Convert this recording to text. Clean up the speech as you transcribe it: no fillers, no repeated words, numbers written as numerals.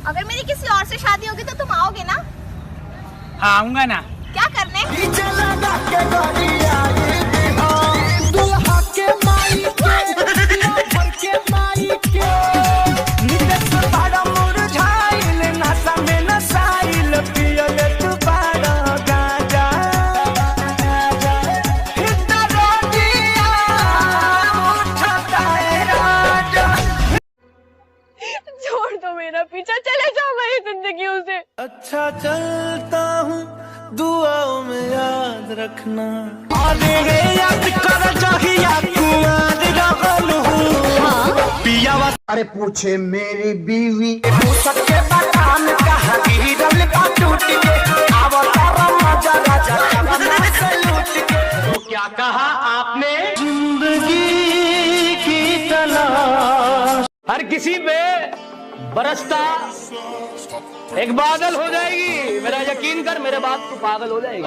अगर मेरी किसी और से शादी होगी तो तुम आओगे ना? हाँ आऊंगा ना। क्या करने? छोड़ दो मेरा पीछा, चले जाओ मेरी जिंदगियों से। अच्छा चलता हूँ, दुआओं में याद रखना। अरे पूछे मेरी बीवी तो क्या कहा आपने? जिंदगी की तलाश हर किसी पे बरसता एक बादल हो जाएगी। मेरा यकीन कर, मेरे बात तू पागल हो जाएगी।